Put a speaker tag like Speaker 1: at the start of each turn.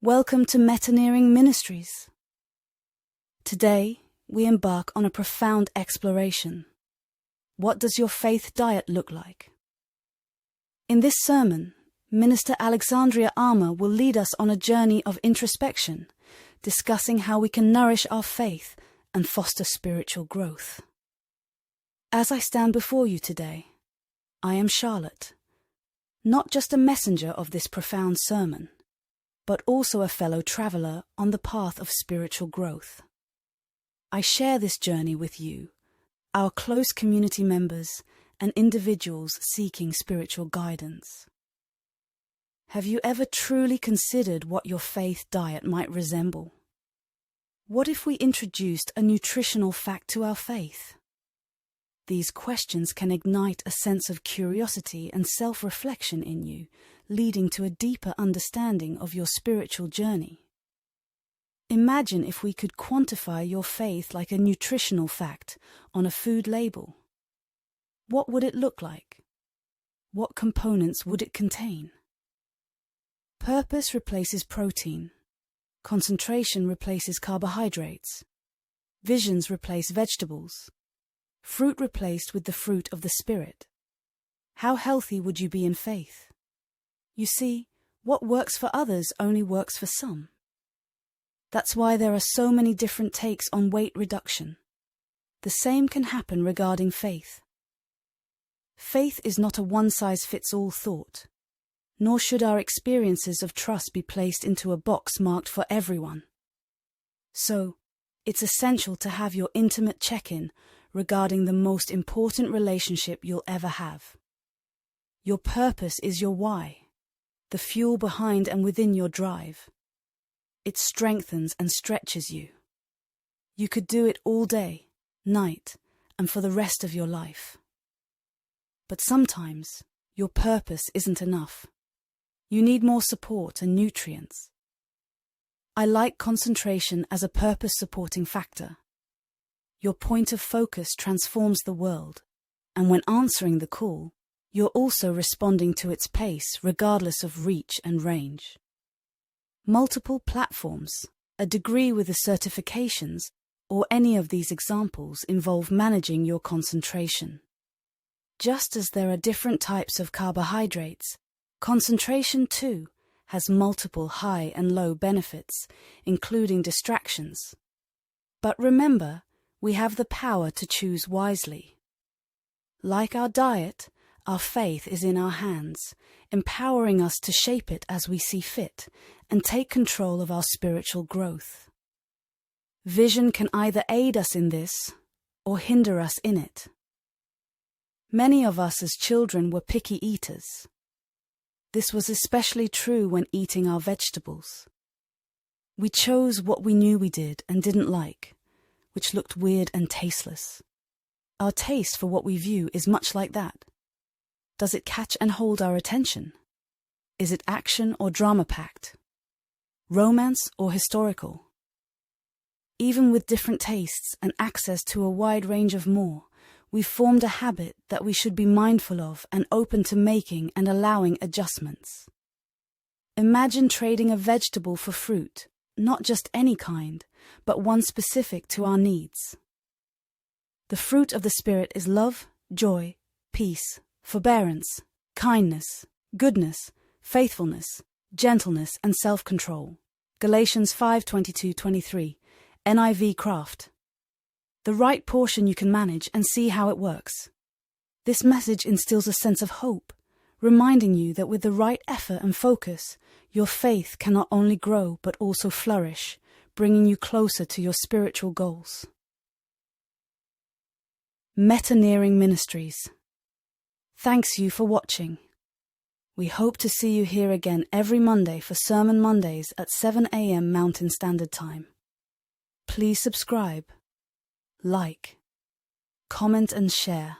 Speaker 1: Welcome to MINISTRIES. Today, we embark on a profound exploration. What does your faith diet look like? In this sermon, Minister Alexandria Armour will lead us on a journey of introspection, discussing how we can nourish our faith and foster spiritual growth. As I stand before you today, I am Charlotte, not just a messenger of this profound sermon, but also a fellow traveler on the path of spiritual growth. I share this journey with you, our close community members and individuals seeking spiritual guidance. Have you ever truly considered what your faith diet might resemble? What if we introduced a nutritional fact to our faith? These questions can ignite a sense of curiosity and self-reflection in you, leading to a deeper understanding of your spiritual journey. Imagine if we could quantify your faith like a nutritional fact on a food label. What would it look like? What components would it contain? Purpose replaces protein. Concentration replaces carbohydrates. Visions replace vegetables. Fruit replaced with the fruit of the Spirit. How healthy would you be in faith? You see, what works for others only works for some. That's why there are so many different takes on weight reduction. The same can happen regarding faith. Faith is not a one-size-fits-all thought, nor should our experiences of trust be placed into a box marked for everyone. So, it's essential to have your intimate check-in regarding the most important relationship you'll ever have. Your purpose is your why, the fuel behind and within your drive. It strengthens and stretches you. You could do it all day, night, and for the rest of your life. But sometimes, your purpose isn't enough. You need more support and nutrients. I like concentration as a purpose-supporting factor. Your point of focus transforms the world, and when answering the call, you're also responding to its pace regardless of reach and range. Multiple platforms, a degree with the certifications, or any of these examples involve managing your concentration. Just as there are different types of carbohydrates, concentration too has multiple high and low benefits, including distractions. But remember, we have the power to choose wisely. Like our diet, our faith is in our hands, empowering us to shape it as we see fit and take control of our spiritual growth. Vision can either aid us in this or hinder us in it. Many of us as children were picky eaters. This was especially true when eating our vegetables. We chose what we knew we did and didn't like, which looked weird and tasteless. Our taste for what we view is much like that. Does it catch and hold our attention? Is it action or drama-packed? Romance or historical? Even with different tastes and access to a wide range of more, we've formed a habit that we should be mindful of and open to making and allowing adjustments. Imagine trading a vegetable for fruit, not just any kind, but one specific to our needs. The fruit of the Spirit is love, joy, peace, forbearance, kindness, goodness, faithfulness, gentleness, and self-control. Galatians 5:22-23, NIV Craft. The right portion you can manage and see how it works. This message instills a sense of hope, reminding you that with the right effort and focus, your faith can not only grow but also flourish, bringing you closer to your spiritual goals. Ministries. Thanks you for watching. We hope to see you here again every Monday for Sermon Mondays at 7 a.m. Mountain Standard Time. Please subscribe, like, comment and share.